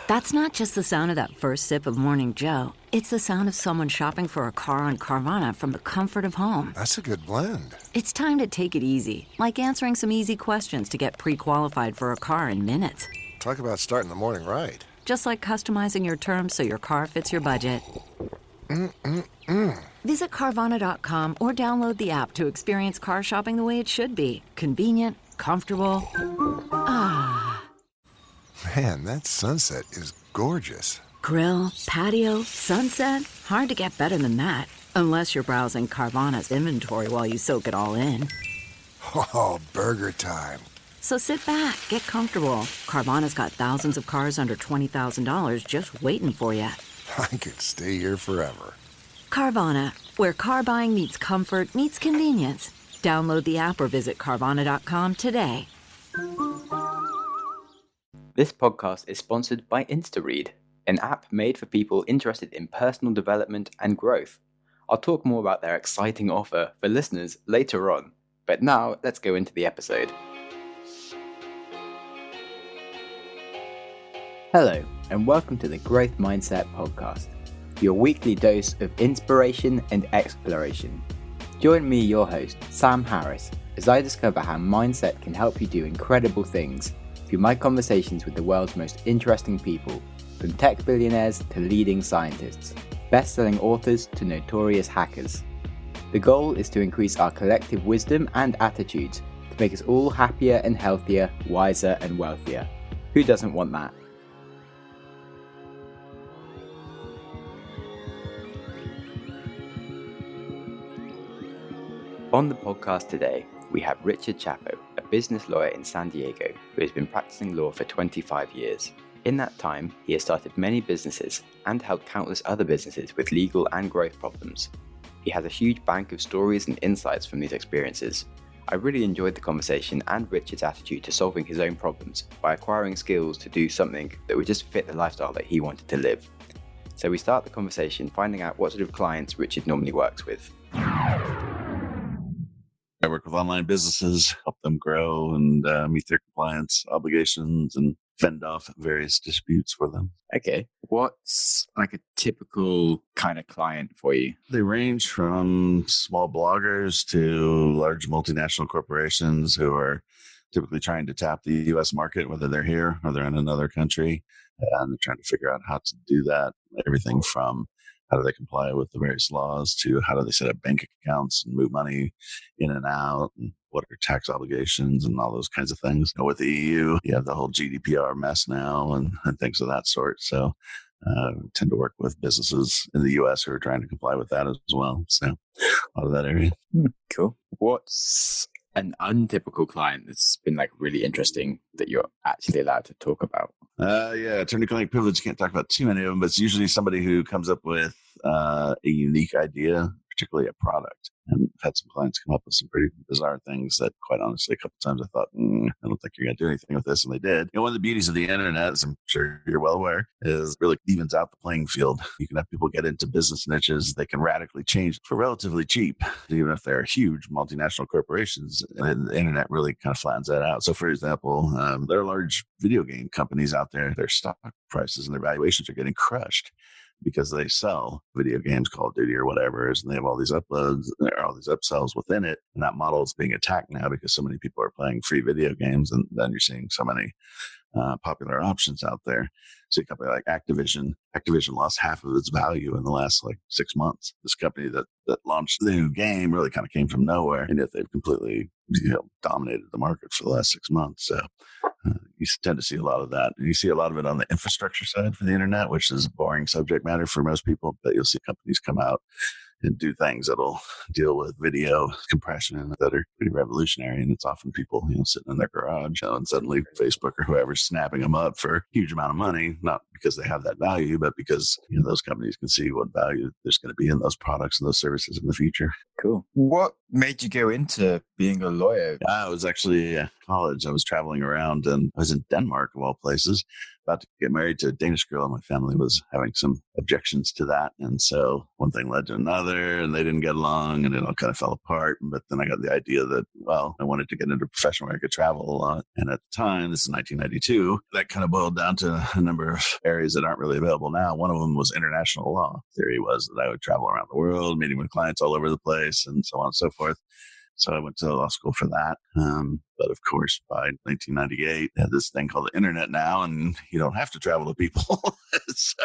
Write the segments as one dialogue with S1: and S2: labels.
S1: That's not just the sound of that first sip of Morning Joe. It's the sound of someone shopping for a car on Carvana from the comfort of home.
S2: That's a good blend.
S1: It's time to take it easy, like answering some easy questions to get pre-qualified for a car in minutes.
S2: Talk about starting the morning right.
S1: Just like customizing your terms so your car fits your budget. Visit Carvana.com or download the app to experience car shopping the way it should be. Convenient, comfortable. Ah.
S2: Man, that sunset is gorgeous.
S1: Grill, patio, sunset. Hard to get better than that. Unless you're browsing Carvana's inventory while you soak it all in.
S2: Oh, burger time.
S1: So sit back, get comfortable. Carvana's got thousands of cars under $20,000 just waiting for you.
S2: I could stay here forever.
S1: Carvana, where car buying meets comfort meets convenience. Download the app or visit Carvana.com today.
S3: This podcast is sponsored by InstaRead, an app made for people interested in personal development and growth. I'll talk more about their exciting offer for listeners later on, but now let's go into the episode. Hello, and welcome to the Growth Mindset Podcast, your weekly dose of inspiration and exploration. Join me, your host, Sam Harris, as I discover how mindset can help you do incredible things through my conversations with the world's most interesting people, from tech billionaires to leading scientists, best-selling authors to notorious hackers. The goal is to increase our collective wisdom and attitudes to make us all happier and healthier, wiser and wealthier. Who doesn't want that? On the podcast today, we have Richard Chapo, a business lawyer in San Diego who has been practicing law for 25 years. In that time, he has started many businesses and helped countless other businesses with legal and growth problems. He has a huge bank of stories and insights from these experiences. I really enjoyed the conversation and Richard's attitude to solving his own problems by acquiring skills to do something that would just fit the lifestyle that he wanted to live. So we start the conversation finding out what sort of clients Richard normally works with.
S4: I work with online businesses, help them grow and meet their compliance obligations and fend off various disputes for them.
S3: Okay. What's like a typical kind of client for you?
S4: They range from small bloggers to large multinational corporations who are typically trying to tap the U.S. market, whether they're here or they're in another country, and they're trying to figure out how to do that. Everything from how do they comply with the various laws to how do they set up bank accounts and move money in and out, and what are tax obligations and all those kinds of things. With the EU, you have the whole GDPR mess now and things of that sort. So tend to work with businesses in the U.S. who are trying to comply with that as well. So a lot of that area.
S3: Cool. What's an untypical client that's been like really interesting that you're actually allowed to talk about?
S4: Attorney-client privilege. Can't talk about too many of them, but it's usually somebody who comes up with a unique idea, particularly a product. And I've had some clients come up with some pretty bizarre things that, quite honestly, a couple of times I thought, I don't think you're going to do anything with this. And they did. One of the beauties of the internet, as I'm sure you're well aware, is really evens out the playing field. You can have people get into business niches. They can radically change for relatively cheap, even if they're huge multinational corporations. And the internet really kind of flattens that out. So, for example, there are large video game companies out there. Their stock prices and their valuations are getting crushed because they sell video games, Call of Duty or whatever, and they have all these uploads, there are all these upsells within it. And that model is being attacked now because so many people are playing free video games. And then you're seeing so many popular options out there. So a company like Activision lost half of its value in the last 6 months. This company that launched the new game really kind of came from nowhere, and yet they've completely dominated the market for the last 6 months. So you tend to see a lot of that. And you see a lot of it on the infrastructure side for the internet, which is boring subject matter for most people, but you'll see companies come out and do things that'll deal with video compression that are pretty revolutionary. And it's often people, sitting in their garage, and suddenly Facebook or whoever's snapping them up for a huge amount of money, not because they have that value, but because, those companies can see what value there's going to be in those products and those services in the future.
S3: Cool. What made you go into being a lawyer?
S4: I was actually college. I was traveling around and I was in Denmark, of all places, about to get married to a Danish girl. My family was having some objections to that. And so one thing led to another and they didn't get along and it all kind of fell apart. But then I got the idea that, well, I wanted to get into a profession where I could travel a lot. And at the time, this is 1992, that kind of boiled down to a number of areas that aren't really available now. One of them was international law. Theory was that I would travel around the world, meeting with clients all over the place and so on and so forth. So I went to law school for that. But of course, by 1998, they had this thing called the internet now, and you don't have to travel to people. So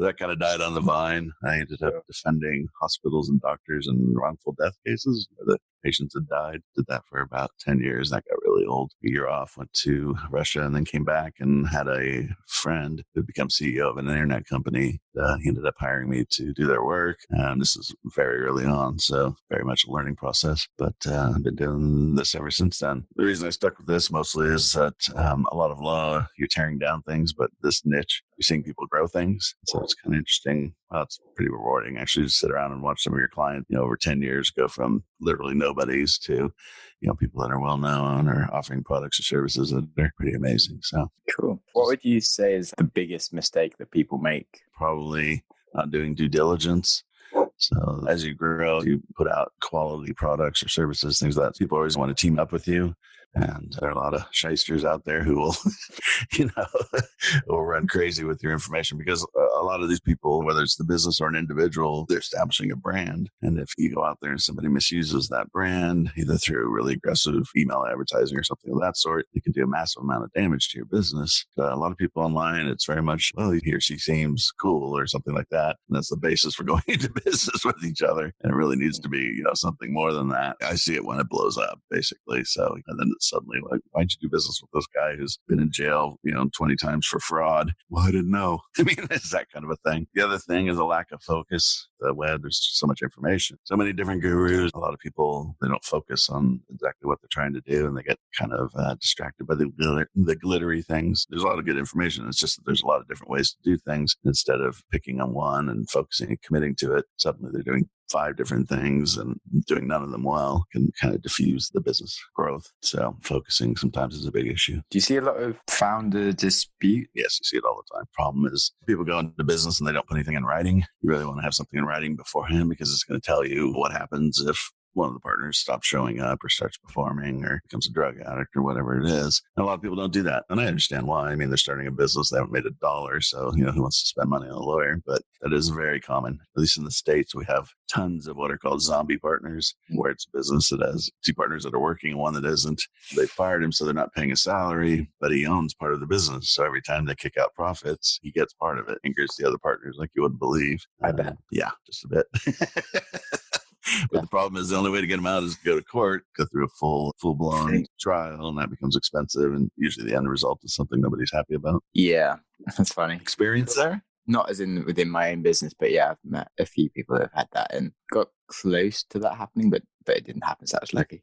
S4: that kind of died on the vine. I ended up defending hospitals and doctors in wrongful death cases where the patients had died. Did that for about 10 years. That got really old. A year off, went to Russia and then came back and had a friend who had become CEO of an internet company. He ended up hiring me to do their work. This is very early on, so very much a learning process. But I've been doing this ever since then. The reason I stuck with this mostly is that a lot of law, you're tearing down things, but this niche, you're seeing people grow things. So it's kind of interesting. Well, it's pretty rewarding actually to sit around and watch some of your clients, over 10 years go from literally nobodies to, people that are well known or offering products or services that are pretty amazing. So
S3: cool. What would you say is the biggest mistake that people make?
S4: Probably not doing due diligence. So as you grow, you put out quality products or services, things like that. People always want to team up with you. And there are a lot of shysters out there who will, will run crazy with your information because a lot of these people, whether it's the business or an individual, they're establishing a brand. And if you go out there and somebody misuses that brand, either through really aggressive email advertising or something of that sort, it can do a massive amount of damage to your business. A lot of people online, it's very much, well, he or she seems cool or something like that. And that's the basis for going into business with each other. And it really needs to be, something more than that. I see it when it blows up, basically. So, and then suddenly like, why'd you do business with this guy who's been in jail, 20 times for fraud? Well, I didn't know. I mean, it's that kind of a thing. The other thing is a lack of focus. The web, there's just so much information, so many different gurus. A lot of people, they don't focus on exactly what they're trying to do and they get kind of distracted by the glittery things. There's a lot of good information. It's just that there's a lot of different ways to do things. Instead of picking on one and focusing and committing to it, suddenly they're doing 5 different things and doing none of them well can kind of diffuse the business growth. So focusing sometimes is a big issue.
S3: Do you see a lot of founder dispute?
S4: Yes, you see it all the time. Problem is people go into business and they don't put anything in writing. You really want to have something in writing beforehand because it's going to tell you what happens if one of the partners stops showing up or starts performing or becomes a drug addict or whatever it is. And a lot of people don't do that. And I understand why. I mean, they're starting a business. They haven't made $1. So, who wants to spend money on a lawyer? But that is very common. At least in the States, we have tons of what are called zombie partners, where it's a business that has 2 partners that are working and one that isn't. They fired him, so they're not paying a salary, but he owns part of the business. So every time they kick out profits, he gets part of it. Fingers the other partners like you wouldn't believe.
S3: I bet.
S4: Yeah, just a bit. But the problem is the only way to get them out is to go to court, go through a full-blown trial, and that becomes expensive. And usually the end result is something nobody's happy about.
S3: Yeah, that's funny.
S4: Experience there?
S3: Not as in within my own business, but yeah, I've met a few people that have had that and got close to that happening, but it didn't happen, so I was lucky.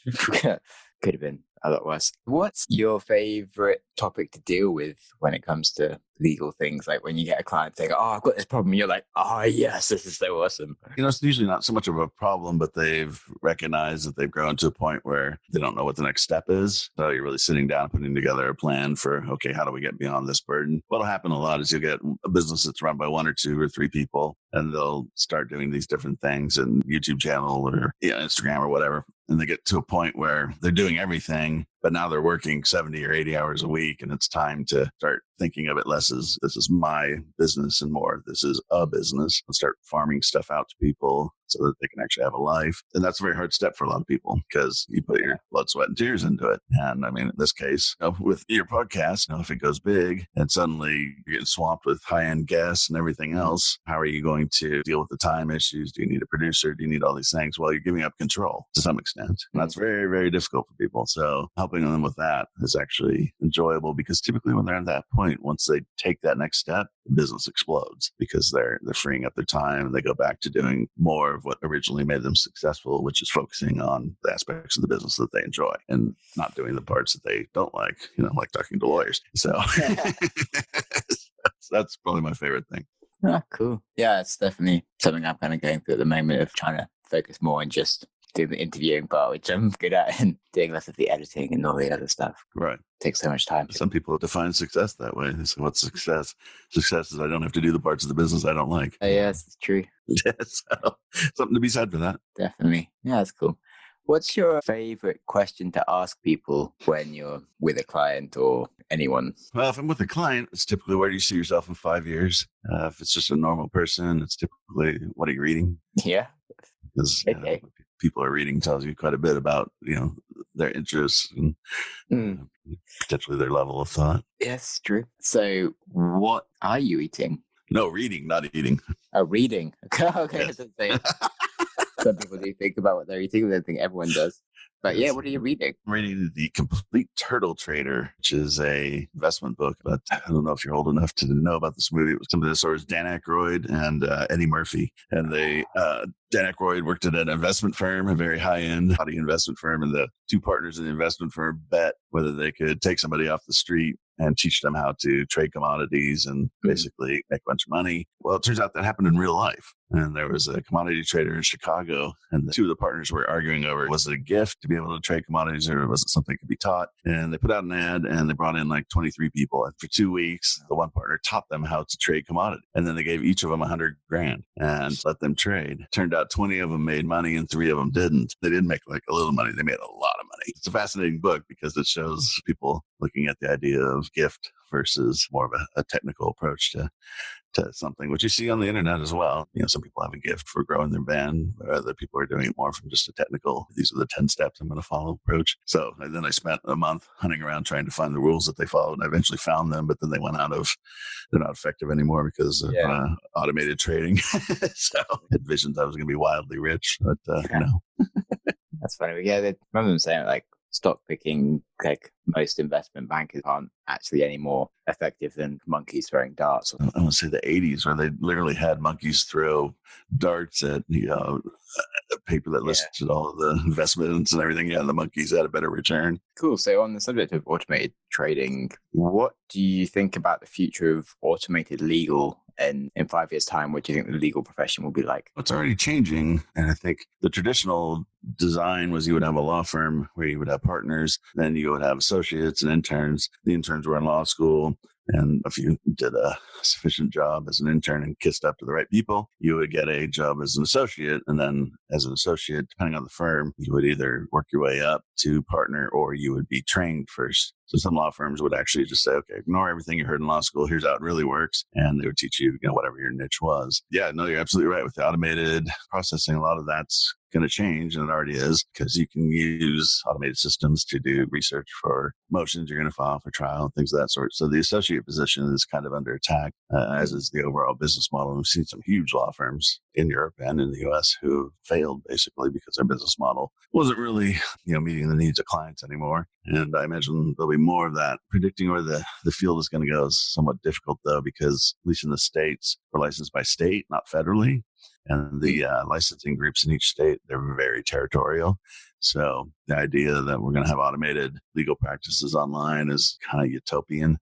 S3: Could have been a lot worse. What's your favorite topic to deal with when it comes to legal things? Like when you get a client saying, oh, I've got this problem, you're like, oh, yes, this is so awesome.
S4: It's usually not so much of a problem, but they've recognized that they've grown to a point where they don't know what the next step is. So you're really sitting down, putting together a plan for, okay, how do we get beyond this burden? What'll happen a lot is you'll get a business that's run by 1 or 2 or 3 people, and they'll start doing these different things in YouTube channel or Instagram or whatever. And they get to a point where they're doing everything, but now they're working 70 or 80 hours a week. And it's time to start thinking of it less as this is my business and more, this is a business, and start farming stuff out to people so that they can actually have a life. And that's a very hard step for a lot of people because you put your blood, sweat, and tears into it. And I mean, in this case, with your podcast, if it goes big and suddenly you're getting swamped with high-end guests and everything else, how are you going to deal with the time issues? Do you need a producer? Do you need all these things? Well, you're giving up control to some extent. And that's very, very difficult for people. So helping them with that is actually enjoyable because typically when they're at that point, once they take that next step, the business explodes because they're freeing up their time and they go back to doing more of what originally made them successful, which is focusing on the aspects of the business that they enjoy and not doing the parts that they don't like, like talking to lawyers. So that's probably my favorite thing.
S3: Oh, cool. Yeah, it's definitely something I'm kind of going through at the moment of trying to focus more on just doing the interviewing part, which I'm good at, and doing less of the editing and all the other stuff.
S4: Right.
S3: Takes so much time.
S4: Some people define success that way. They say, what's success? Success is I don't have to do the parts of the business I don't like.
S3: Yes, it's true.
S4: Yeah, so something to be said for that.
S3: Definitely. Yeah, that's cool. What's your favorite question to ask people when you're with a client or anyone?
S4: Well, if I'm with a client, it's typically where do you see yourself in 5 years? If it's just a normal person, it's typically what are you reading?
S3: Yeah.
S4: Because
S3: Okay.
S4: what people are reading tells you quite a bit about their interests and potentially their level of thought.
S3: Yes, true. So, what are you eating?
S4: No, reading, not eating.
S3: Oh, reading. Okay.
S4: Yes.
S3: Some people do think about what they're eating. I think everyone does. But yeah, what are you reading?
S4: I'm reading The Complete Turtle Trader, which is a investment book. But I don't know if you're old enough to know about this movie. It was something that stars Dan Aykroyd and Eddie Murphy. And Dan Aykroyd worked at an investment firm, a very high-end investment firm. And the two partners in the investment firm bet whether they could take somebody off the street and teach them how to trade commodities and basically make a bunch of money. Well, it turns out that happened in real life. And there was a commodity trader in Chicago, and the two of the partners were arguing over, was it a gift to be able to trade commodities or was it something that could be taught? And they put out an ad and they brought in like 23 people. And for 2 weeks, the one partner taught them how to trade commodities. And then they gave each of them $100,000 and let them trade. Turned out 20 of them made money and 3 of them didn't. They didn't make like a little money. They made a lot of money. It's a fascinating book because it shows people looking at the idea of gift versus more of a technical approach to something, which you see on the internet as well. Some people have a gift for growing their band, but other people are doing it more from just a technical, these are the 10 steps I'm going to follow approach. So then I spent a month hunting around trying to find the rules that they followed, and I eventually found them, but then they're not effective anymore because of automated trading. So I envisioned I was going to be wildly rich, but
S3: That's funny. Yeah, I remember them saying like stock picking, like most investment bankers aren't actually any more effective than monkeys throwing darts.
S4: I want to say the 80s where they literally had monkeys throw darts at a paper that listed all of the investments and everything. Yeah, the monkeys had a better return.
S3: Cool. So on the subject of automated trading, what do you think about the future of automated legal? And in 5 years' time, what do you think the legal profession will be like?
S4: It's already changing. And I think the traditional design was you would have a law firm where you would have partners, then you would have associates and interns. The interns were in law school. And if you did a sufficient job as an intern and kissed up to the right people, you would get a job as an associate. And then as an associate, depending on the firm, you would either work your way up to partner or you would be trained first. So some law firms would actually just say, okay, ignore everything you heard in law school. Here's how it really works. And they would teach you, whatever your niche was. Yeah, no, you're absolutely right. With the automated processing, a lot of that's going to change, and it already is, because you can use automated systems to do research for motions you're going to file for trial, things of that sort. So the associate position is kind of under attack, as is the overall business model. We've seen some huge law firms in Europe and in the U.S. who failed basically because their business model wasn't really, meeting the needs of clients anymore. And I imagine there'll be more of that. Predicting where the field is going to go is somewhat difficult, though, because at least in the States, we're licensed by state, not federally. And the licensing groups in each state, they're very territorial. So the idea that we're going to have automated legal practices online is kind of utopian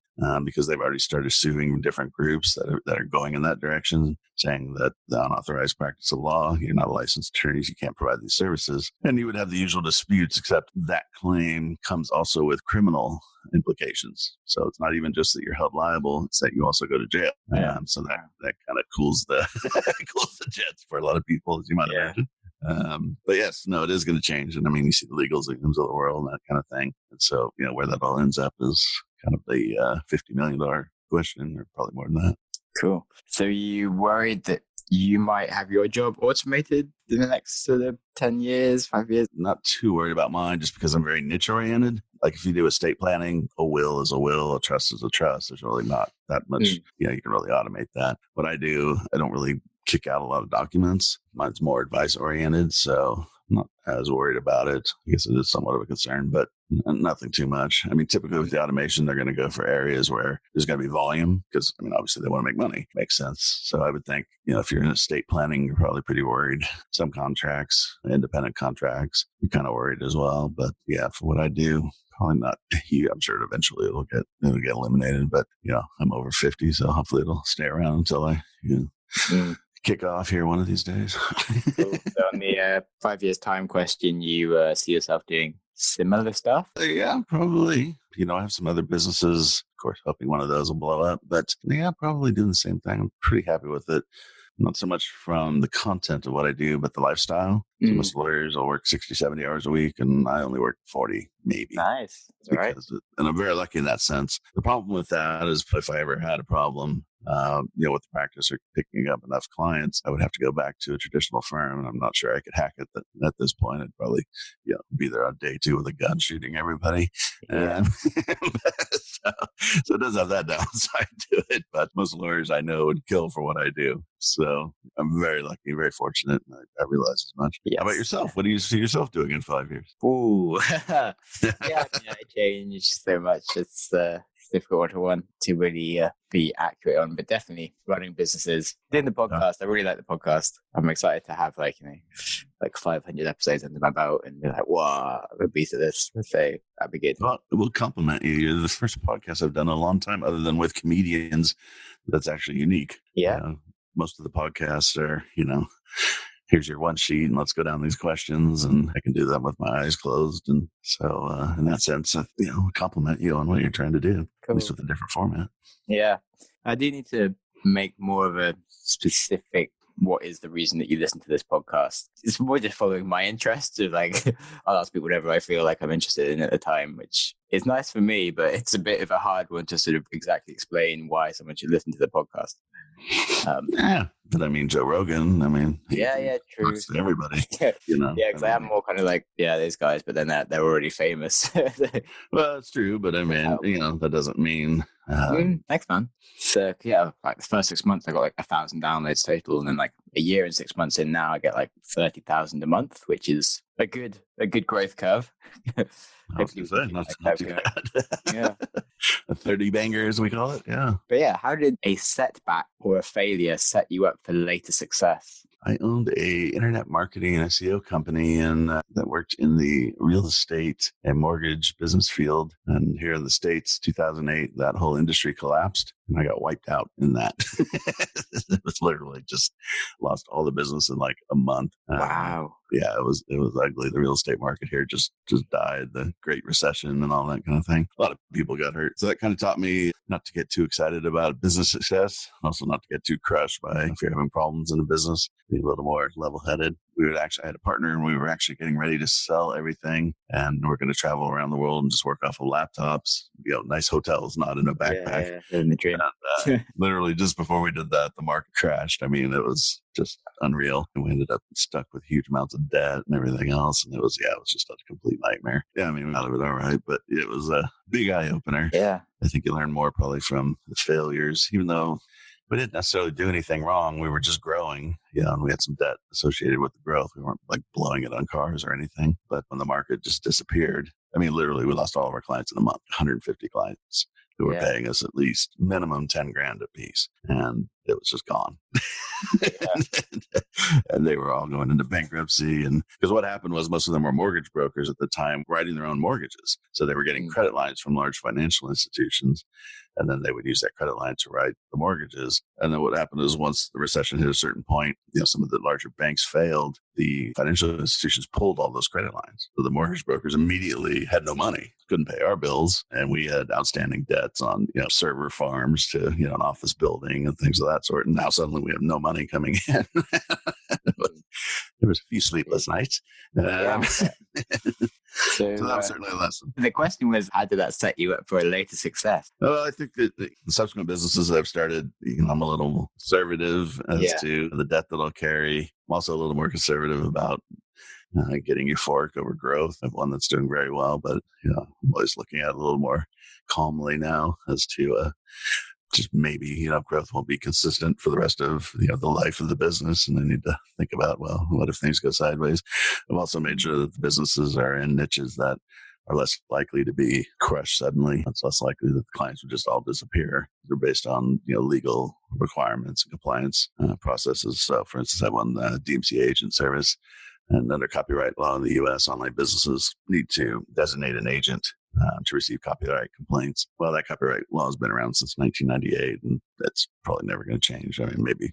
S4: because they've already started suing different groups that are going in that direction, saying that the unauthorized practice of law, you're not a licensed attorney, you can't provide these services. And you would have the usual disputes, except that claim comes also with criminal implications. So it's not even just that you're held liable, it's that you also go to jail. So that kind of cools the cools the jets for a lot of people, as you might imagine. But yes, no, it is going to change. And I mean, you see the legal systems of the world and that kind of thing. And so, where that all ends up is kind of the $50 million question, or probably more than that.
S3: Cool. So you worried that you might have your job automated in the next sort of 10 years, 5 years?
S4: Not too worried about mine, just because I'm very niche oriented. Like if you do estate planning, a will is a will, a trust is a trust. There's really not that much, you can really automate that. What I do, I don't really kick out a lot of documents. Mine's more advice oriented, so I'm not as worried about it. I guess it is somewhat of a concern, but nothing too much. I mean, typically with the automation, they're going to go for areas where there's going to be volume because, obviously they want to make money. Makes sense. So I would think, if you're in estate planning, you're probably pretty worried. Some contracts, independent contracts, you're kind of worried as well. But yeah, for what I do, probably not huge. I'm sure eventually it'll get eliminated, but I'm over 50, so hopefully it'll stay around until I kick off here one of these days.
S3: Cool. So on the 5 years time question, you see yourself doing similar stuff?
S4: Yeah, probably. I have some other businesses, of course, hoping one of those will blow up. But yeah, probably doing the same thing. I'm pretty happy with it. Not so much from the content of what I do, but the lifestyle. So most lawyers will work 60, 70 hours a week, and I only work 40, maybe.
S3: Nice. That's all right.
S4: And I'm very lucky in that sense. The problem with that is if I ever had a problem, with the practice or picking up enough clients, I would have to go back to a traditional firm, and I'm not sure I could hack it at this point. I'd probably, be there on day 2 with a gun shooting everybody.
S3: Yeah.
S4: So it does have that downside to it, but most lawyers I know would kill for what I do. So I'm very lucky, very fortunate. And I realize as much.
S3: Yes.
S4: How about yourself? What do you see yourself doing in 5 years?
S3: Ooh. Yeah, I changed so much. It's a difficult one to really be accurate on, but definitely running businesses. Doing the podcast, I really like the podcast. I'm excited to have like 500 episodes under my belt and be like, wow, I'm a beast at this. So that'd be good.
S4: Well, we'll compliment you. You're the first podcast I've done in a long time, other than with comedians, that's actually unique.
S3: Yeah.
S4: Most of the podcasts are, here's your one sheet and let's go down these questions, and I can do that with my eyes closed. And so in that sense, compliment you on what you're trying to do,
S3: Cool.
S4: at least with a different format.
S3: Yeah. I do need to make more of a specific, what is the reason that you listen to this podcast? It's more just following my interests of I'll ask people whatever I feel like I'm interested in at the time, which is nice for me, but it's a bit of a hard one to sort of exactly explain why someone should listen to the podcast.
S4: But I mean, Joe Rogan,
S3: true.
S4: Talks to everybody,
S3: Yeah, because I am more kind of these guys, but then they're already famous.
S4: Well, it's true, but I mean, that doesn't mean.
S3: Thanks, man. So the first 6 months I got 1,000 downloads total, and then a year and 6 months in now I get 30,000 a month, which is a good growth curve.
S4: Hopefully, not too bad.
S3: Yeah.
S4: A 30 banger, as we call it. Yeah.
S3: But yeah, how did a setback or a failure set you up for later success?
S4: I owned a internet marketing and SEO company, and that worked in the real estate and mortgage business field. And here in the States, 2008, that whole industry collapsed, and I got wiped out in that. It was literally just lost all the business in a month.
S3: Wow.
S4: Yeah, it was ugly. The real estate market here just died. The Great Recession and all that kind of thing. A lot of people got hurt. So that kind of taught me not to get too excited about business success. Also not to get too crushed by if you're having problems in a business. Be a little more level-headed. I had a partner, and we were actually getting ready to sell everything, and we're going to travel around the world and just work off of laptops, nice hotels, not in a backpack.
S3: Yeah, in the dream.
S4: And, literally just before we did that, the market crashed. I mean, it was just unreal. And we ended up stuck with huge amounts of debt and everything else. And it was just a complete nightmare. Yeah, I mean, we got out of it all right, but it was a big eye opener.
S3: Yeah.
S4: I think you learn more probably from the failures, even though we didn't necessarily do anything wrong. We were just growing, and we had some debt associated with the growth. We weren't blowing it on cars or anything. But when the market just disappeared, I mean, literally, we lost all of our clients in a month, 150 clients who were paying us at least minimum 10 grand a piece. And it was just gone. And they were all going into bankruptcy. And because what happened was most of them were mortgage brokers at the time writing their own mortgages. So they were getting credit lines from large financial institutions. And then they would use that credit line to write the mortgages. And then what happened is once the recession hit a certain point, some of the larger banks failed. The financial institutions pulled all those credit lines. So the mortgage brokers immediately had no money, couldn't pay our bills. And we had outstanding debts on, server farms to, an office building and things of that sort. And now suddenly we have no money coming in. There was a few sleepless nights. So that was certainly a lesson.
S3: The question was, how did that set you up for a later success?
S4: Well, I think that the subsequent businesses that I've started, I'm a little conservative as to the debt that I'll carry. I'm also a little more conservative about getting euphoric over growth. I have one that's doing very well, but I'm always looking at it a little more calmly now as to just maybe, growth won't be consistent for the rest of, the life of the business. And I need to think about, well, what if things go sideways? I've also made sure that the businesses are in niches that are less likely to be crushed suddenly. It's less likely that the clients would just all disappear. They're based on, legal requirements and compliance processes. So for instance, I won the DMCA agent service. And under copyright law in the U.S., online businesses need to designate an agent to receive copyright complaints. Well, that copyright law has been around since 1998, and that's probably never going to change. I mean, maybe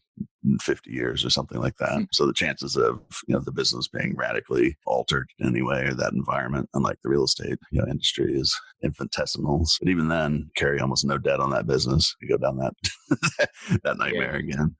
S4: 50 years or something like that. So the chances of, the business being radically altered in any way or that environment, unlike the real estate, industry, is infinitesimal. But even then, carry almost no debt on that business. You go down that that nightmare again.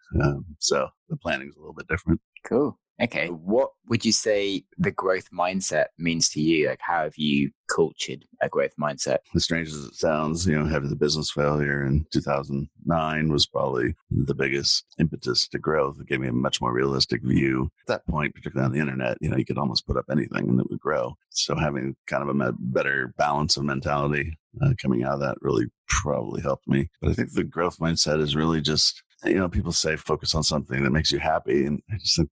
S4: So the planning's a little bit different.
S3: Cool. Okay. What would you say the growth mindset means to you? Like, how have you cultured a growth mindset?
S4: As strange as it sounds, having the business failure in 2009 was probably the biggest impetus to growth. It gave me a much more realistic view. At that point, particularly on the internet, you could almost put up anything and it would grow. So having kind of a better balance of mentality coming out of that really probably helped me. But I think the growth mindset is really just, people say focus on something that makes you happy. And I just think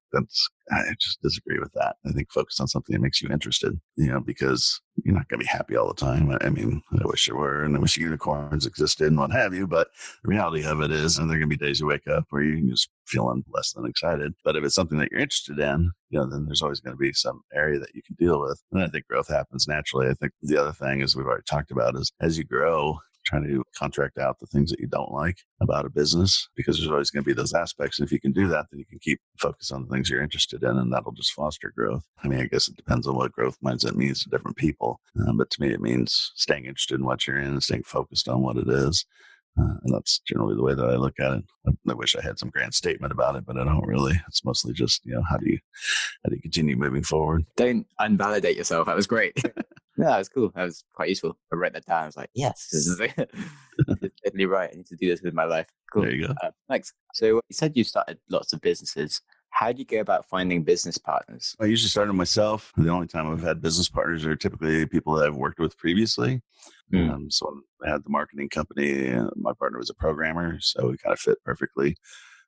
S4: I just disagree with that. I think focus on something that makes you interested, because you're not going to be happy all the time. I mean, I wish there were, and I wish unicorns existed and what have you. But the reality of it is, and there are going to be days you wake up where you're just feeling less than excited. But if it's something that you're interested in, then there's always going to be some area that you can deal with. And I think growth happens naturally. I think the other thing, as we've already talked about, is as you grow, trying to contract out the things that you don't like about a business, because there's always going to be those aspects. And if you can do that, then you can keep focus on the things you're interested in, and that'll just foster growth. I mean, I guess it depends on what growth mindset means to different people. But to me, it means staying interested in what you're in and staying focused on what it is. And that's generally the way that I look at it. I wish I had some grand statement about it, but I don't really. It's mostly just, how do you continue moving forward?
S3: Don't unvalidate yourself. That was great. No, that was cool. That was quite useful. I read that down. I was like, yes, this is definitely right. I need to do this with my life. Cool.
S4: There you go.
S3: Thanks. So you said you started lots of businesses. How do you go about finding business partners?
S4: I usually start with myself. The only time I've had business partners are typically people that I've worked with previously. So I had the marketing company. My partner was a programmer, so we kind of fit perfectly.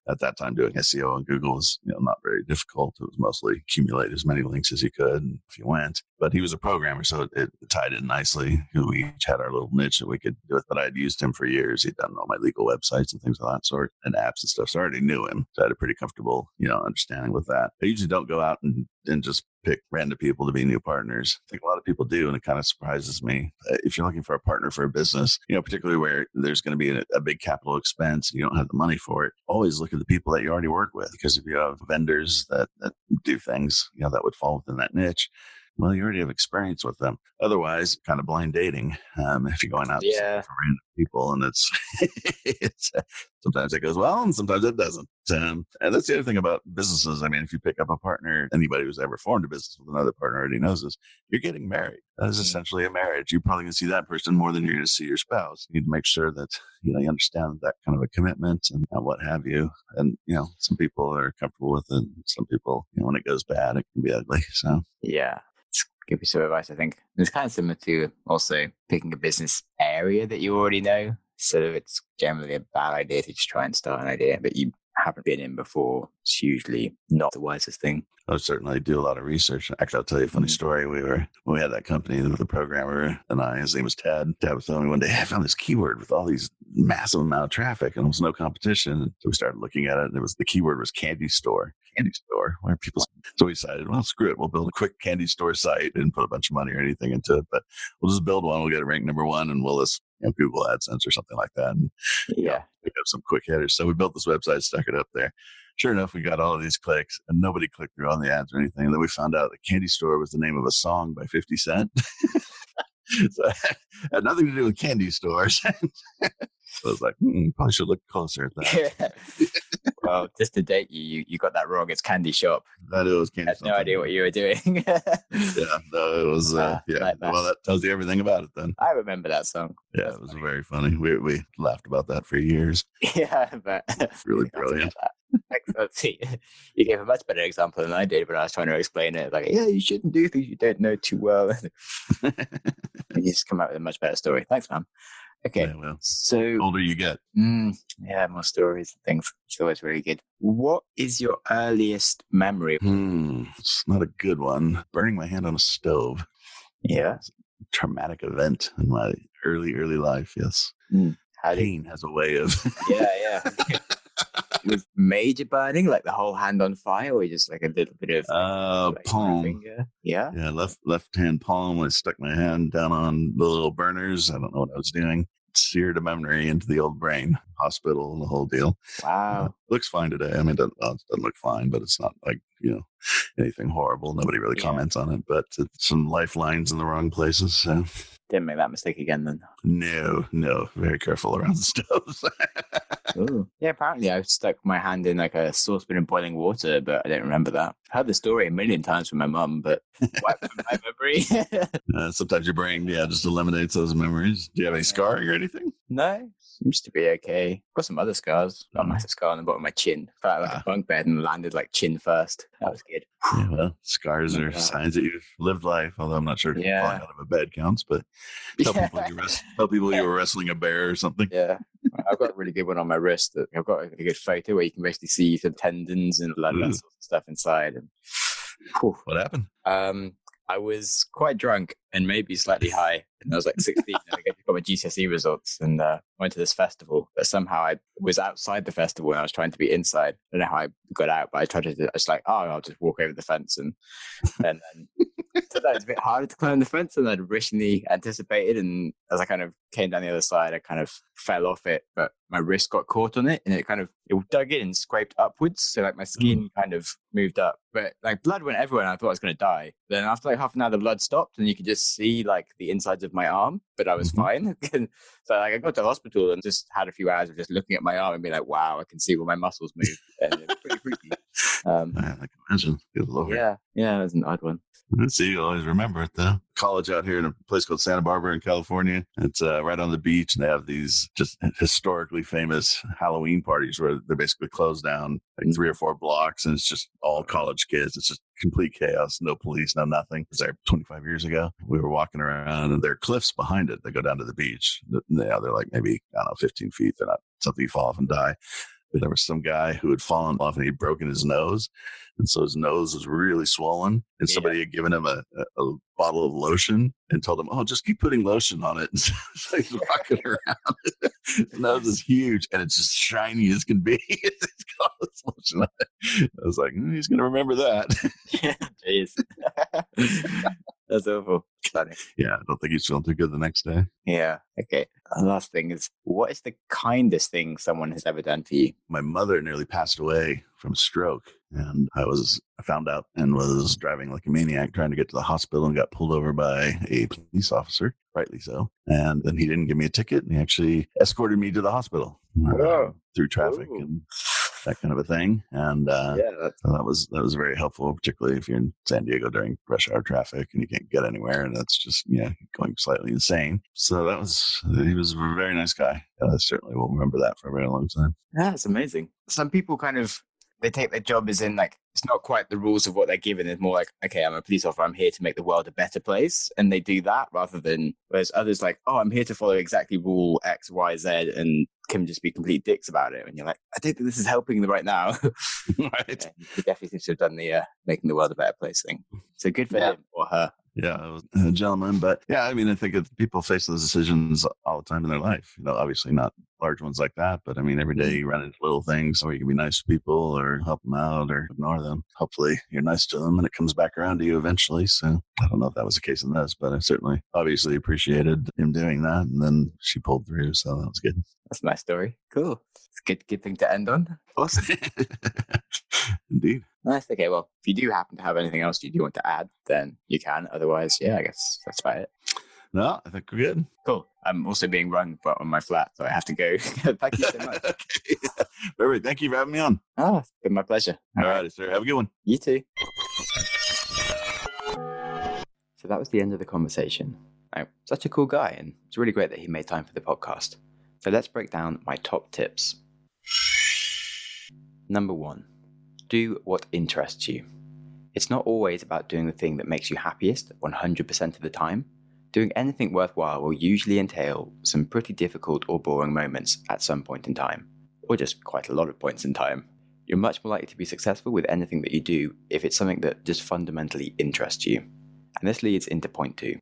S4: At that time, doing SEO on Google was not very difficult. It was mostly accumulate as many links as you could if you went. But he was a programmer, so it tied in nicely. We each had our little niche that we could do it. But I'd used him for years. He'd done all my legal websites and things of that sort, and apps and stuff. So I already knew him. So I had a pretty comfortable understanding with that. I usually don't go out and just pick random people to be new partners. I think a lot of people do, and it kind of surprises me. If you're looking for a partner for a business, particularly where there's going to be a big capital expense and you don't have the money for it, always look at the people that you already work with. Because if you have vendors that do things, that would fall within that niche, well, you already have experience with them. Otherwise, kind of blind dating. If you're going out for random people, and it's sometimes it goes well, and sometimes it doesn't. And that's the other thing about businesses. I mean, if you pick up a partner, anybody who's ever formed a business with another partner already knows this. You're getting married. That is essentially a marriage. You're probably going to see that person more than you're going to see your spouse. You need to make sure that you understand that kind of a commitment and what have you. And some people are comfortable with it. Some people, when it goes bad, it can be ugly. So
S3: yeah. Give you some advice, I think. It's kind of similar to also picking a business area that you already know. So it's generally a bad idea to just try and start an idea that you haven't been in before. It's usually not the wisest thing.
S4: I certainly do a lot of research. Actually, I'll tell you a funny story. When we had that company, the programmer and his name was Ted. Ted was telling me one day, I found this keyword with all these massive amount of traffic and there was no competition. So we started looking at it. And the keyword was candy store. Candy store, where people. So we decided, well, screw it. We'll build a quick candy store site and put a bunch of money or anything into it. But we'll just build one. We'll get it ranked number one and we'll list Google AdSense or something like that. And pick up some quick hitters. So we built this website, stuck it up there. Sure enough, we got all of these clicks and nobody clicked through on the ads or anything. And then we found out that Candy Store was the name of a song by 50 Cent. So it had nothing to do with candy stores. So I was like, probably should look closer at that.
S3: Well, just to date you got that wrong. It's Candy Shop.
S4: That it was Candy.
S3: I had no idea what you were doing.
S4: Yeah, no, it was. Like that. Well, that tells you everything about it then.
S3: I remember that song.
S4: Yeah, it was very funny. We laughed about that for years.
S3: Yeah, but
S4: it's really brilliant.
S3: Let's see. You gave a much better example than I did when I was trying to explain it. Like, you shouldn't do things you don't know too well. You just come out with a much better story. Thanks, man. Okay,
S4: yeah, well,
S3: so
S4: the older you get.
S3: More stories and things. It's always really good. What is your earliest memory?
S4: It's not a good one. Burning my hand on a stove.
S3: Yeah.
S4: It's a traumatic event in my early life, yes. Pain has a way of...
S3: Yeah. With major burning, like the whole hand on fire, or just like a little bit of
S4: palm.
S3: Yeah,
S4: left hand palm. I stuck my hand down on the little burners. I don't know what I was doing. seared a memory into the old brain, hospital and the whole deal.
S3: Wow.
S4: Looks fine today. I mean, it doesn't look fine, but it's not like, anything horrible. Nobody really comments on it, but it's some lifelines in the wrong places. So.
S3: Didn't make that mistake again then.
S4: No. Very careful around the stoves.
S3: Ooh. Yeah, apparently I stuck my hand in like a saucepan of boiling water, but I don't remember that. I've heard the story a million times from my mum, but wiped from my memory.
S4: Sometimes your brain, just eliminates those memories. Do you have any scarring or anything?
S3: No, seems to be okay. Got some other scars. Got a massive scar on the bottom of my chin. Felt like a bunk bed and landed like chin first. That was good.
S4: Yeah, well, scars are signs that you've lived life, although I'm not sure falling out of a bed counts, but tell people you were wrestling a bear or something.
S3: Yeah. I've got a really good one on my wrist. I've got a good photo where you can basically see the tendons and blood vessels and stuff inside. And
S4: what happened?
S3: I was quite drunk and maybe slightly high. And I was like 16 and I got my GCSE results and went to this festival. But somehow I was outside the festival and I was trying to be inside. I don't know how I got out, but I was like, I'll just walk over the fence. And then turned out it's a bit harder to climb the fence than I'd originally anticipated. And as I kind of came down the other side, I kind of fell off it, but my wrist got caught on it and it dug in and scraped upwards. So like my skin kind of moved up, but like blood went everywhere and I thought I was going to die. Then after like half an hour, the blood stopped and you could just see like the insides of my arm, but I was fine. So like I got to the hospital and just had a few hours of just looking at my arm and being like, wow, I can see where my muscles move. And it was pretty freaky.
S4: I can imagine. Good Lord.
S3: Yeah, it was an odd one.
S4: See, you always remember it though. College out here in a place called Santa Barbara in California. It's right on the beach, and they have these just historically famous Halloween parties where they're basically closed down like 3 or 4 blocks, and it's just all college kids. It's just complete chaos. No police, no nothing. It was there 25 years ago. We were walking around, and there are cliffs behind it that go down to the beach. They're like maybe 15 feet. They're not something you fall off and die. But there was some guy who had fallen off and he'd broken his nose. And so his nose was really swollen. And somebody had given him a bottle of lotion and told him, just keep putting lotion on it. And so he's walking around. His nose is huge and it's just shiny as can be. It's got this lotion on it. I was like, he's going to remember that.
S3: Yeah, jeez. That's awful. Funny.
S4: Yeah, I don't think he's feeling too good the next day.
S3: Yeah. Okay. The last thing is, what is the kindest thing someone has ever done for you?
S4: My mother nearly passed away from a stroke, and I found out and was driving like a maniac trying to get to the hospital and got pulled over by a police officer, rightly so. And then he didn't give me a ticket, and he actually escorted me to the hospital through traffic and that kind of a thing. And so that was very helpful, particularly if you're in San Diego during rush hour traffic and you can't get anywhere, and that's just going slightly insane. So he was a very nice guy. I certainly will remember that for a very long time.
S3: Yeah, it's amazing. Some people they take their job as in like, it's not quite the rules of what they're given. It's more like, okay, I'm a police officer. I'm here to make the world a better place. And they do that rather than, whereas others like, I'm here to follow exactly rule X, Y, Z, and can just be complete dicks about it. And you're like, I don't think this is helping them right now.
S4: Right.
S3: He definitely seems to have done the making the world a better place thing. So good for him or her.
S4: Yeah, it was a gentleman. But I think people face those decisions all the time in their life. Obviously not large ones like that, but every day you run into little things where you can be nice to people or help them out or ignore them. Hopefully you're nice to them and it comes back around to you eventually. So I don't know if that was the case in this, but I certainly obviously appreciated him doing that. And then she pulled through. So that was good.
S3: That's a nice story. Cool. It's a good thing to end on. Awesome.
S4: Indeed.
S3: Nice. Okay, well, if you do happen to have anything else you do want to add, then you can. Otherwise, I guess that's about it.
S4: No, I think we're good.
S3: Cool. I'm also being rung on my flat, so I have to go. Thank you so much.
S4: Okay. Perfect. Thank you for having me on.
S3: Oh, it's been my pleasure.
S4: All right, sir. Have a good one.
S3: You too. So that was the end of the conversation. Such a cool guy, and it's really great that he made time for the podcast. So let's break down my top tips. Number 1. Do what interests you. It's not always about doing the thing that makes you happiest 100% of the time. Doing anything worthwhile will usually entail some pretty difficult or boring moments at some point in time, or just quite a lot of points in time. You're much more likely to be successful with anything that you do if it's something that just fundamentally interests you. And this leads into point 2.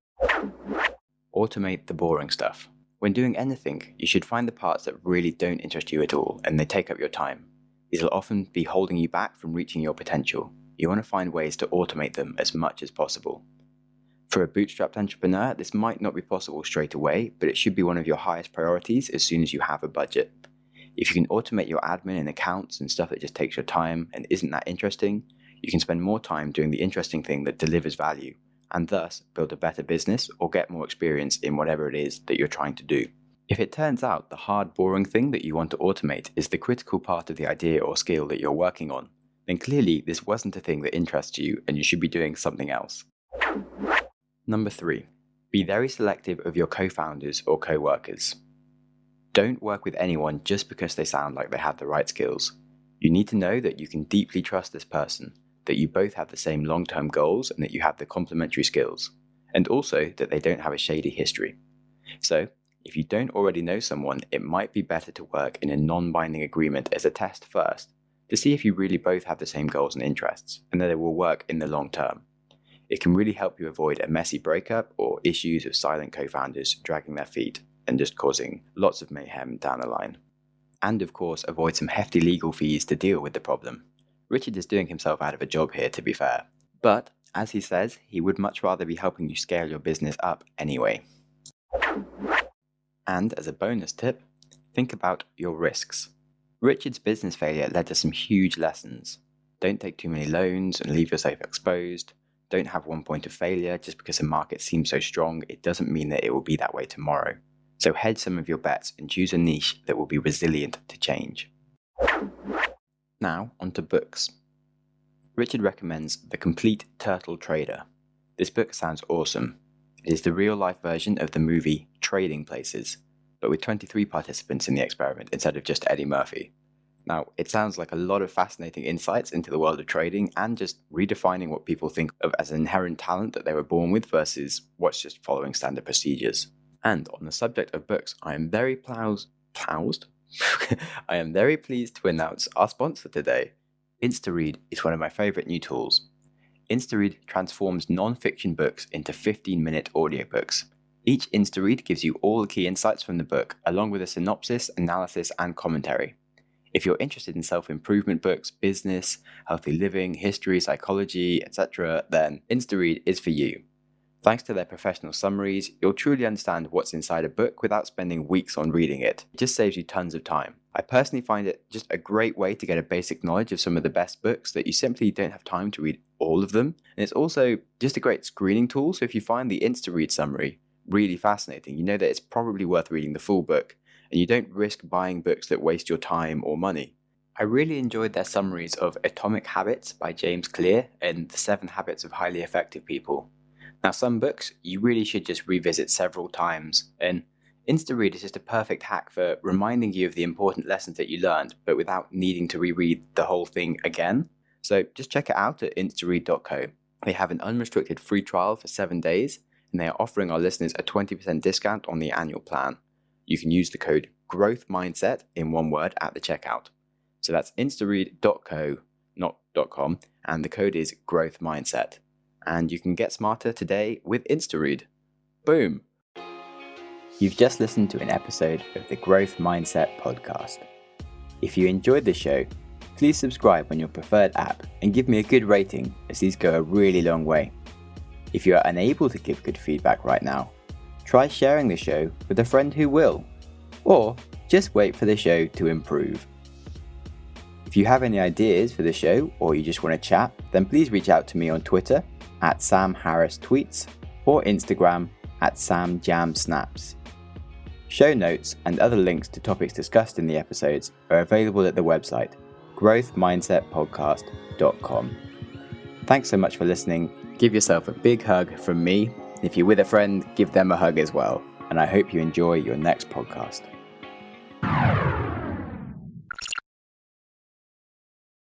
S3: Automate the boring stuff. When doing anything, you should find the parts that really don't interest you at all and they take up your time. These will often be holding you back from reaching your potential. You want to find ways to automate them as much as possible. For a bootstrapped entrepreneur, this might not be possible straight away, but it should be one of your highest priorities as soon as you have a budget. If you can automate your admin and accounts and stuff that just takes your time and isn't that interesting, you can spend more time doing the interesting thing that delivers value, and thus build a better business or get more experience in whatever it is that you're trying to do. If it turns out the hard, boring thing that you want to automate is the critical part of the idea or skill that you're working on, then clearly this wasn't a thing that interests you and you should be doing something else. Number 3. Be very selective of your co-founders or co-workers. Don't work with anyone just because they sound like they have the right skills. You need to know that you can deeply trust this person, that you both have the same long-term goals and that you have the complementary skills, and also that they don't have a shady history. So, if you don't already know someone, it might be better to work in a non-binding agreement as a test first, to see if you really both have the same goals and interests, and that it will work in the long term. It can really help you avoid a messy breakup or issues of silent co-founders dragging their feet and just causing lots of mayhem down the line. And of course, avoid some hefty legal fees to deal with the problem. Richard is doing himself out of a job here, to be fair. But, as he says, he would much rather be helping you scale your business up anyway. And as a bonus tip, think about your risks. Richard's business failure led to some huge lessons. Don't take too many loans and leave yourself exposed. Don't have one point of failure just because the market seems so strong. It doesn't mean that it will be that way tomorrow. So hedge some of your bets and choose a niche that will be resilient to change. Now, onto books. Richard recommends The Complete Turtle Trader. This book sounds awesome. It is the real-life version of the movie Trading Places, but with 23 participants in the experiment instead of just Eddie Murphy. Now, it sounds like a lot of fascinating insights into the world of trading and just redefining what people think of as an inherent talent that they were born with versus what's just following standard procedures. And on the subject of books, I am very pleased to announce our sponsor today. InstaRead is one of my favorite new tools. InstaRead transforms non-fiction books into 15-minute audiobooks. Each InstaRead gives you all the key insights from the book, along with a synopsis, analysis, and commentary. If you're interested in self-improvement books, business, healthy living, history, psychology, etc., then InstaRead is for you. Thanks to their professional summaries, you'll truly understand what's inside a book without spending weeks on reading it. It just saves you tons of time. I personally find it just a great way to get a basic knowledge of some of the best books that you simply don't have time to read all of them. And it's also just a great screening tool, so if you find the InstaRead summary really fascinating, you know that it's probably worth reading the full book, and you don't risk buying books that waste your time or money. I really enjoyed their summaries of Atomic Habits by James Clear and The 7 Habits of Highly Effective People. Now, some books you really should just revisit several times, and InstaRead is just a perfect hack for reminding you of the important lessons that you learned, but without needing to reread the whole thing again. So just check it out at instaread.co. They have an unrestricted free trial for 7 days, and they are offering our listeners a 20% discount on the annual plan. You can use the code GROWTHMindset in one word at the checkout. So that's instaread.co, not .com, and the code is GROWTHMindset. And you can get smarter today with InstaRead. Boom! You've just listened to an episode of the Growth Mindset podcast. If you enjoyed the show, please subscribe on your preferred app and give me a good rating, as these go a really long way. If you are unable to give good feedback right now, try sharing the show with a friend who will, or just wait for the show to improve. If you have any ideas for the show or you just want to chat, then please reach out to me on Twitter at SamHarrisTweets or Instagram at SamJamSnaps. Show notes and other links to topics discussed in the episodes are available at the website growthmindsetpodcast.com. Thanks so much for listening. Give yourself a big hug from me. If you're with a friend, give them a hug as well. And I hope you enjoy your next podcast.